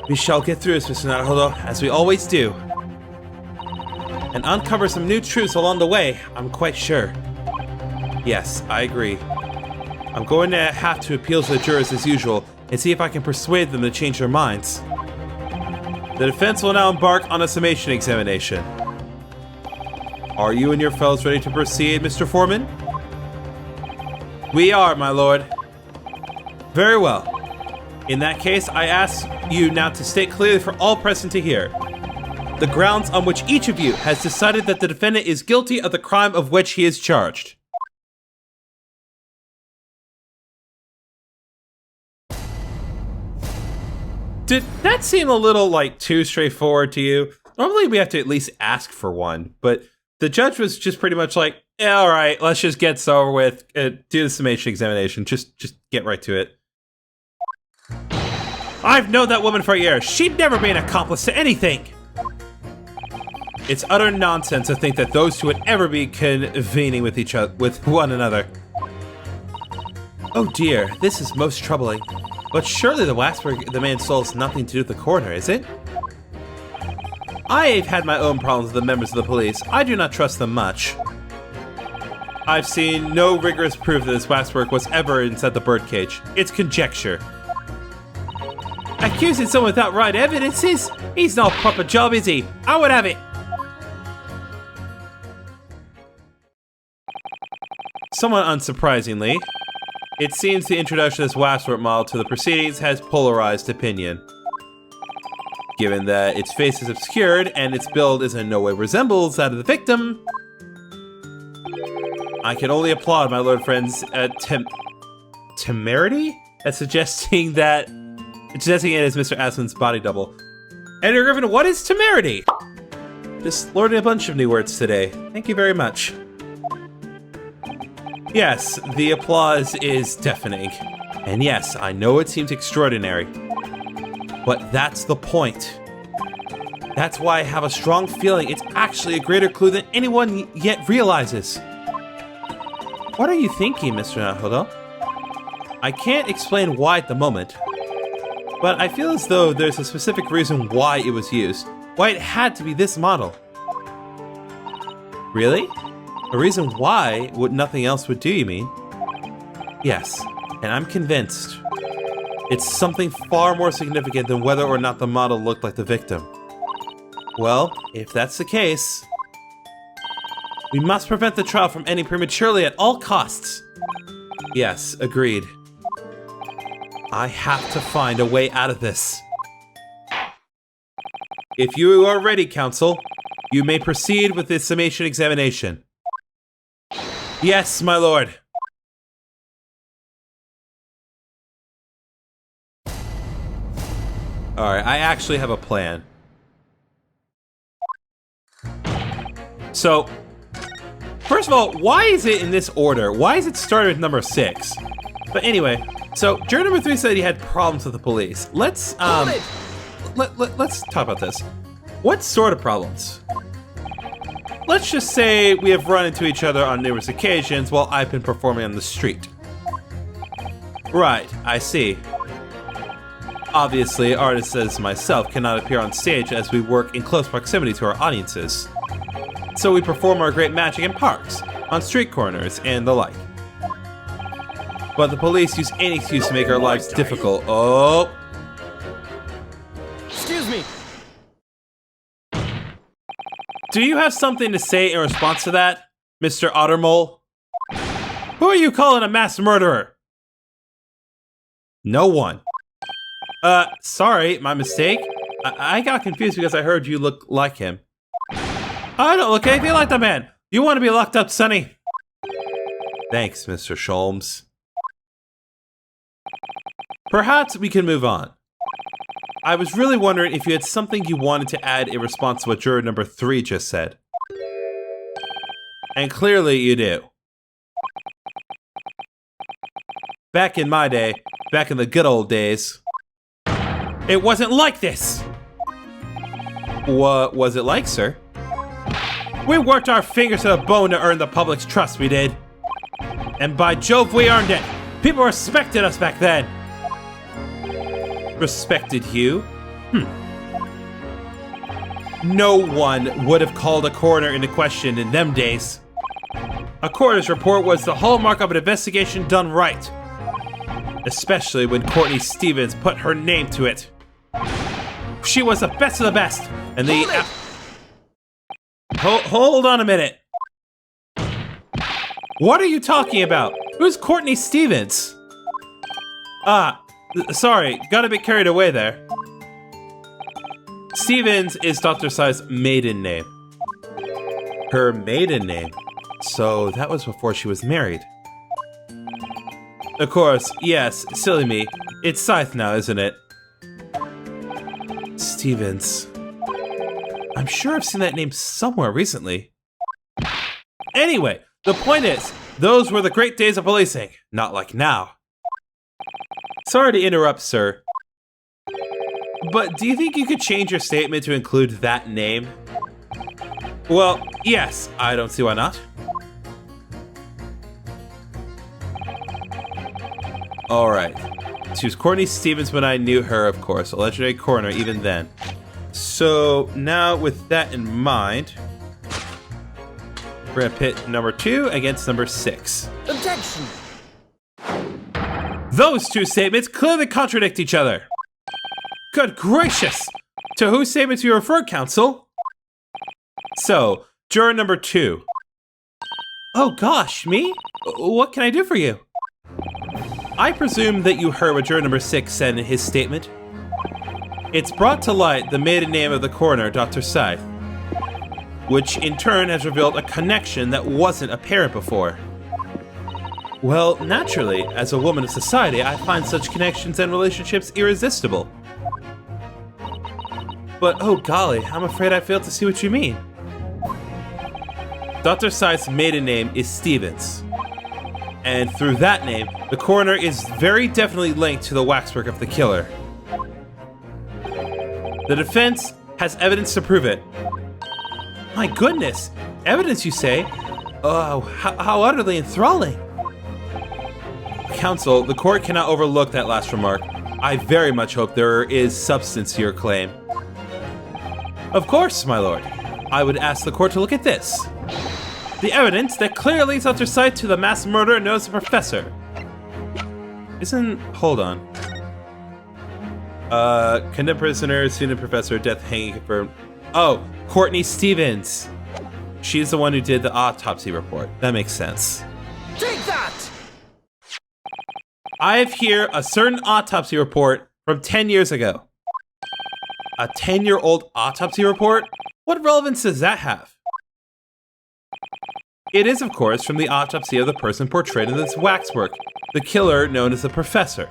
We shall get through this, Mr. Naruhodo, as we always do. And uncover some new truths along the way, I'm quite sure. Yes, I agree. I'm going to have to appeal to the jurors as usual and see if I can persuade them to change their minds. The defense will now embark on a summation examination. Are you and your fellows ready to proceed, Mr. Foreman? We are, my lord. Very well. In that case, I ask you now to state clearly for all present to hear the grounds on which each of you has decided that the defendant is guilty of the crime of which he is charged. Did that seem a little, too straightforward to you? Normally we have to at least ask for one, but the judge was just pretty much like, yeah, all right, let's just get this over with, do the summation examination, just get right to it. I've known that woman for years. She'd never be an accomplice to anything. It's utter nonsense to think that those two would ever be convening with one another. Oh dear, this is most troubling. But surely the waxwork the man stole has nothing to do with the coroner, is it? I've had my own problems with the members of the police. I do not trust them much. I've seen no rigorous proof that this waxwork was ever inside the birdcage. It's conjecture. Accusing someone without right evidence he's no proper job, is he? I would have it. Somewhat unsurprisingly, it seems the introduction of this Waxwork model to the proceedings has polarized opinion. Given that its face is obscured and its build is in no way resembles that of the victim, I can only applaud my lord friend's temerity at suggesting it as Mr. Aslan's body double. Editor Griffin, what is temerity? Just learning a bunch of new words today. Thank you very much. Yes, the applause is deafening. And yes, I know it seems extraordinary. But that's the point. That's why I have a strong feeling it's actually a greater clue than anyone yet realizes. What are you thinking, Mr. Nahodo? I can't explain why at the moment, but I feel as though there's a specific reason why it was used. Why it had to be this model. Really? A reason why nothing else would do, you mean? Yes, and I'm convinced it's something far more significant than whether or not the model looked like the victim. Well, if that's the case, we must prevent the trial from ending prematurely at all costs. Yes, agreed. I have to find a way out of this. If you are ready, counsel, you may proceed with the summation examination. Yes, my lord. Alright, I actually have a plan. So, first of all, why is it in this order? Why is it started with number 6? But anyway, so juror number 3 said he had problems with the police. Let's let's talk about this. What sort of problems? Let's just say we have run into each other on numerous occasions while I've been performing on the street. Right, I see. Obviously, artists as myself cannot appear on stage as we work in close proximity to our audiences. So we perform our great magic in parks, on street corners, and the like. But the police use any excuse to make our lives difficult. Oh! Excuse me. Do you have something to say in response to that, Mr. Ottermole? Who are you calling a mass murderer? No one. Sorry, my mistake. I got confused because I heard you look like him. I don't look anything like the man. You want to be locked up, Sonny? Thanks, Mr. Sholmes. Perhaps we can move on. I was really wondering if you had something you wanted to add in response to what juror number 3 just said. And clearly you do. Back in my day, back in the good old days, it wasn't like this! What was it like, sir? We worked our fingers to the bone to earn the public's trust, we did. And by Jove, we earned it! People respected us back then! Respected you? No one would have called a coroner into question in them days. A coroner's report was the hallmark of an investigation done right. Especially when Courtney Stevens put her name to it. She was the best of the best, and the... Hold on a minute. What are you talking about? Who's Courtney Stevens? Sorry, got a bit carried away there. Stevens is Dr. Sai's maiden name. Her maiden name? So that was before she was married. Of course, yes, silly me. It's Scythe now, isn't it? Stevens. I'm sure I've seen that name somewhere recently. Anyway, the point is, those were the great days of policing, not like now. Sorry to interrupt, sir. But do you think you could change your statement to include that name? Well, yes, I don't see why not. Alright. She was Courtney Stevens when I knew her, of course. A legendary coroner even then. So, now with that in mind, we're gonna pit number 2 against number 6. Objection! Those two statements clearly contradict each other. Good gracious! To whose statements you refer, counsel? So, juror number 2. Oh gosh, me? What can I do for you? I presume that you heard what juror number 6 said in his statement. It's brought to light the maiden name of the coroner, Dr. Scythe, which in turn has revealed a connection that wasn't apparent before. Well, naturally, as a woman of society, I find such connections and relationships irresistible. But oh golly, I'm afraid I failed to see what you mean. Dr. Scythe's maiden name is Stevens. And through that name, the coroner is very definitely linked to the waxwork of the killer. The defense has evidence to prove it. My goodness, evidence you say? Oh, how utterly enthralling. Counsel, the court cannot overlook that last remark. I very much hope there is substance to your claim. Of course, my lord. I would ask the court to look at this. The evidence that clearly leads Dr. Scythe to the mass murderer known as the professor. Hold on. Condemned prisoner, student professor, death hanging confirmed. Oh, Courtney Stevens. She's the one who did the autopsy report. That makes sense. Take that! I have here a certain autopsy report from 10 years ago. A 10-year-old autopsy report? What relevance does that have? It is, of course, from the autopsy of the person portrayed in this waxwork, the killer known as the Professor.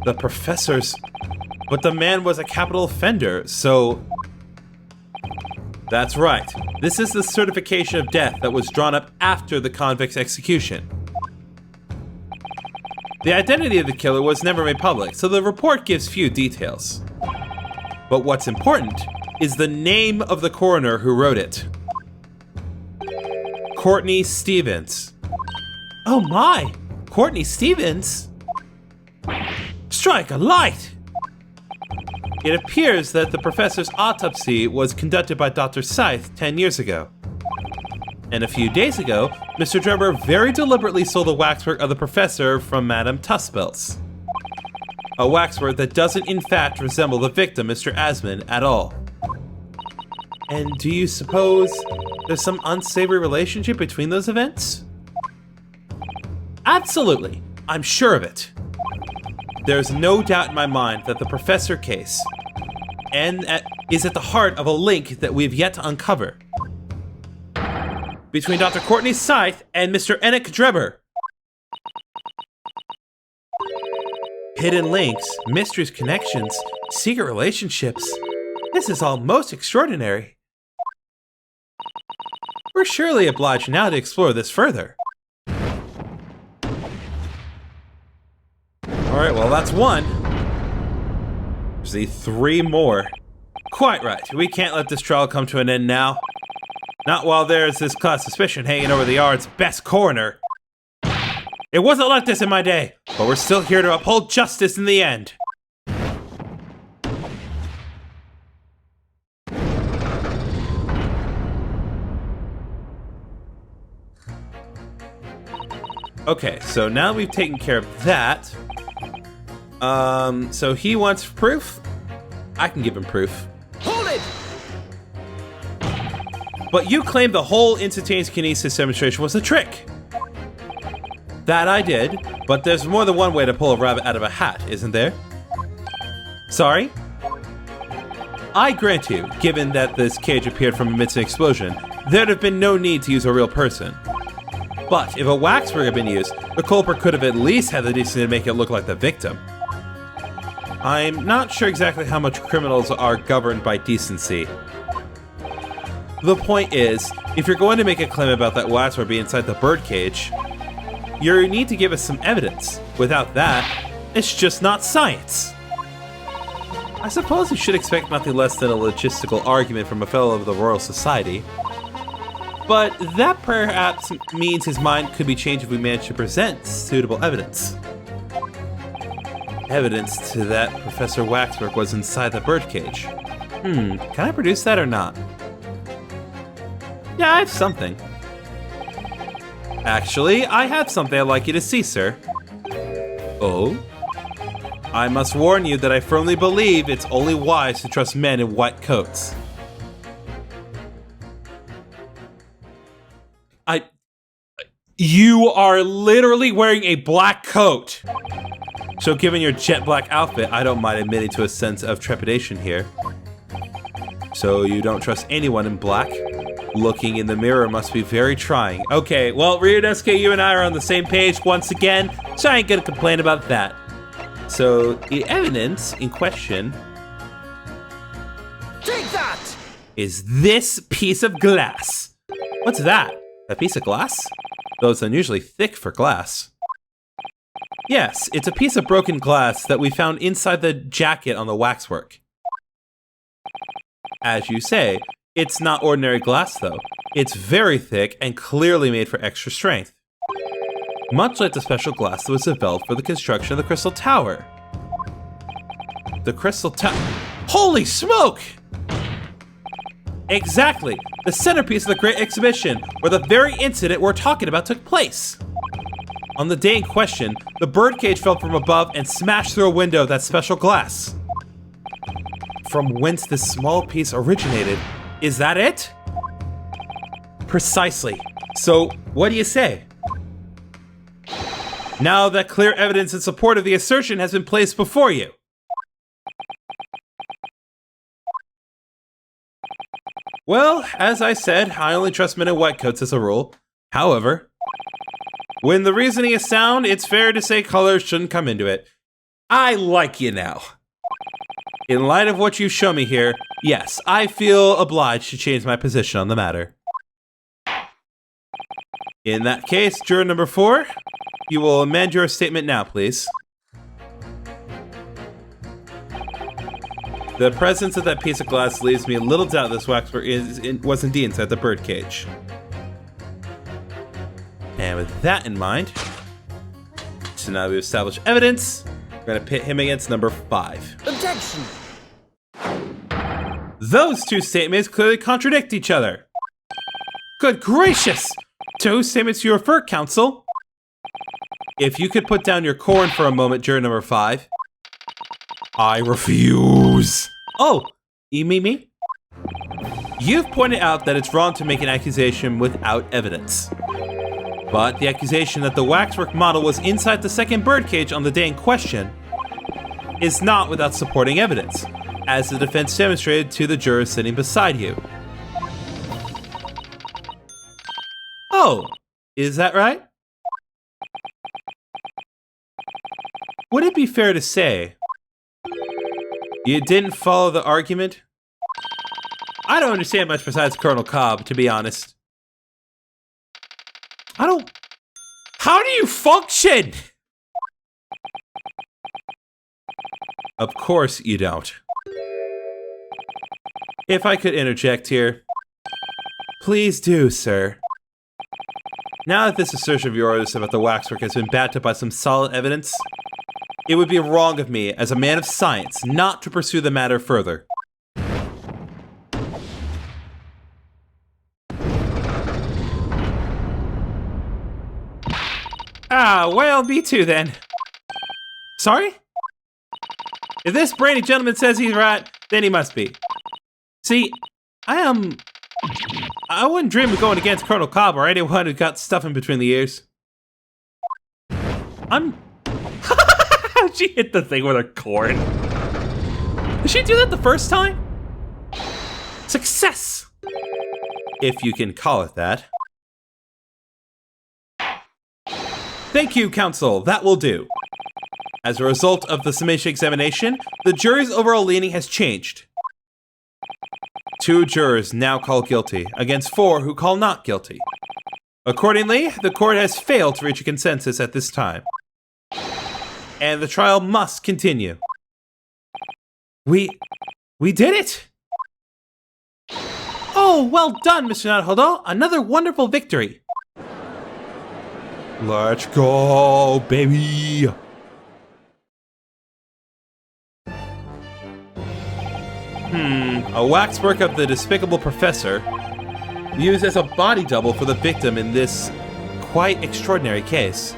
The Professor's... But the man was a capital offender, so... That's right. This is the certification of death that was drawn up after the convict's execution. The identity of the killer was never made public, so the report gives few details. But what's important is the name of the coroner who wrote it. Courtney Stevens. Oh my! Courtney Stevens? Strike a light! It appears that the professor's autopsy was conducted by Dr. Scythe 10 years ago. And a few days ago, Mr. Drebber very deliberately stole the waxwork of the professor from Madame Tuspel's. A waxwork that doesn't in fact resemble the victim, Mr. Asman, at all. And do you suppose there's some unsavory relationship between those events? Absolutely, I'm sure of it. There's no doubt in my mind that the professor case is at the heart of a link that we've yet to uncover. Between Dr. Courtney Scythe and Mr. Enoch Drebber. Hidden links, mysteries, connections, secret relationships. This is all most extraordinary. We're surely obliged now to explore this further. Alright, well that's one. There's the 3 more. Quite right, we can't let this trial come to an end now. Not while there's this cloud of suspicion hanging over the yard's best coroner. It wasn't like this in my day, but we're still here to uphold justice in the end. Okay, so now we've taken care of that. So he wants proof? I can give him proof. Hold it! But you claimed the whole instantaneous kinesis demonstration was a trick. That I did, but there's more than one way to pull a rabbit out of a hat, isn't there? Sorry? I grant you, given that this cage appeared from amidst an explosion, there'd have been no need to use a real person. But if a waxwork had been used, the culprit could have at least had the decency to make it look like the victim. I'm not sure exactly how much criminals are governed by decency. The point is, if you're going to make a claim about that waxwork being inside the birdcage, you need to give us some evidence. Without that, it's just not science. I suppose we should expect nothing less than a logistical argument from a fellow of the Royal Society. But that perhaps means his mind could be changed if we manage to present suitable evidence. Evidence to that Professor Waxwork was inside the birdcage. Can I produce that or not? Yeah, I have something. Actually, I have something I'd like you to see, sir. Oh? I must warn you that I firmly believe it's only wise to trust men in white coats. You are literally wearing a black coat. So given your jet black outfit, I don't mind admitting to a sense of trepidation here. So you don't trust anyone in black? Looking in the mirror must be very trying. Okay, well, Ryunosuke, you and I are on the same page once again, so I ain't gonna complain about that. So the evidence in question Take that! is this piece of glass. What's that? A piece of glass? Though it's unusually thick for glass. Yes, it's a piece of broken glass that we found inside the jacket on the waxwork. As you say, it's not ordinary glass though. It's very thick and clearly made for extra strength. Much like the special glass that was developed for the construction of the Crystal Tower. The Crystal Tower. Holy smoke! Exactly! The centerpiece of the Great Exhibition, where the very incident we're talking about took place. On the day in question, the birdcage fell from above and smashed through a window of that special glass. From whence this small piece originated. Is that it? Precisely. So, what do you say? Now that clear evidence in support of the assertion has been placed before you. Well, as I said, I only trust men in white coats as a rule. However, when the reasoning is sound, it's fair to say colors shouldn't come into it. I like you now. In light of what you've shown me here, yes, I feel obliged to change my position on the matter. In that case, juror number 4, you will amend your statement now, please. The presence of that piece of glass leaves me a little doubt this waxwork was indeed inside the birdcage. And with that in mind, so now we've established evidence, we're going to pit him against number 5. Objection! Those two statements clearly contradict each other. Good gracious! To whose statements do you refer, counsel? If you could put down your corn for a moment, juror number 5. I refuse. Oh, you mean me? You've pointed out that it's wrong to make an accusation without evidence. But the accusation that the waxwork model was inside the second birdcage on the day in question is not without supporting evidence, as the defense demonstrated to the jurors sitting beside you. Oh, is that right? Would it be fair to say you didn't follow the argument? I don't understand much besides Colonel Cobb, to be honest. How do you function? Of course you don't. If I could interject here. Please do, sir. Now that this assertion of yours about the waxwork has been backed up by some solid evidence, it would be wrong of me, as a man of science, not to pursue the matter further. Ah, well, me too then. Sorry? If this brainy gentleman says he's right, then he must be. See, I wouldn't dream of going against Colonel Cobb or anyone who got stuff in between the ears. She hit the thing with her corn. Did she do that the first time? Success! If you can call it that. Thank you, counsel. That will do. As a result of the summation examination, the jury's overall leaning has changed. 2 jurors now call guilty, against 4 who call not guilty. Accordingly, the court has failed to reach a consensus at this time. And the trial must continue. We did it! Oh, well done, Mr. Naruhodo. Another wonderful victory. Let's go, baby! A waxwork of the despicable professor used as a body double for the victim in this quite extraordinary case.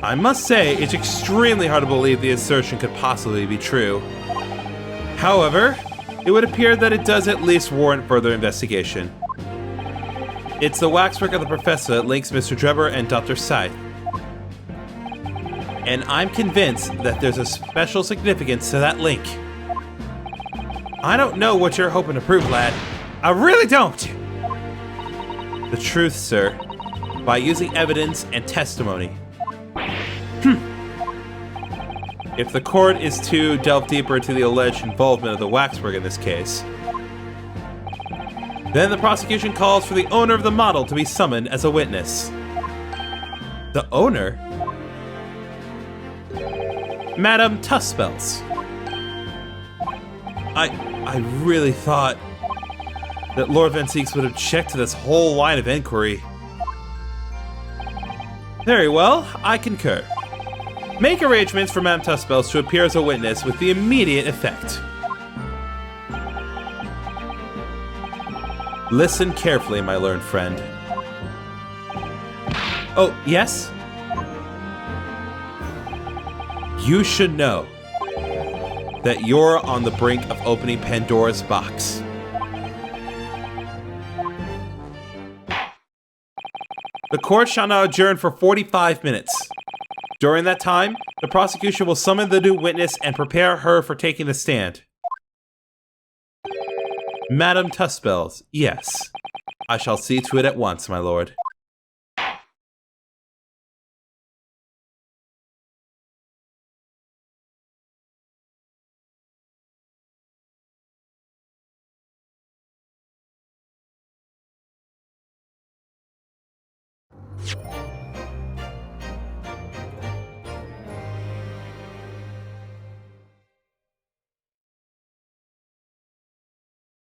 I must say, it's extremely hard to believe the assertion could possibly be true. However, it would appear that it does at least warrant further investigation. It's the waxwork of the professor that links Mr. Drebber and Dr. Scythe. And I'm convinced that there's a special significance to that link. I don't know what you're hoping to prove, lad. I really don't! The truth, sir, by using evidence and testimony. If the court is to delve deeper into the alleged involvement of the waxwork in this case, then the prosecution calls for the owner of the model to be summoned as a witness. The owner? Madame Tuspels. I really thought that Lord Van Seeks would have checked this whole line of inquiry. Very well, I concur. Make arrangements for Madame Tuspels to appear as a witness with the immediate effect. Listen carefully, my learned friend. Oh, yes? You should know that you're on the brink of opening Pandora's box. The court shall now adjourn for 45 minutes. During that time, the prosecution will summon the new witness and prepare her for taking the stand. Madame Tuspels, yes. I shall see to it at once, my lord.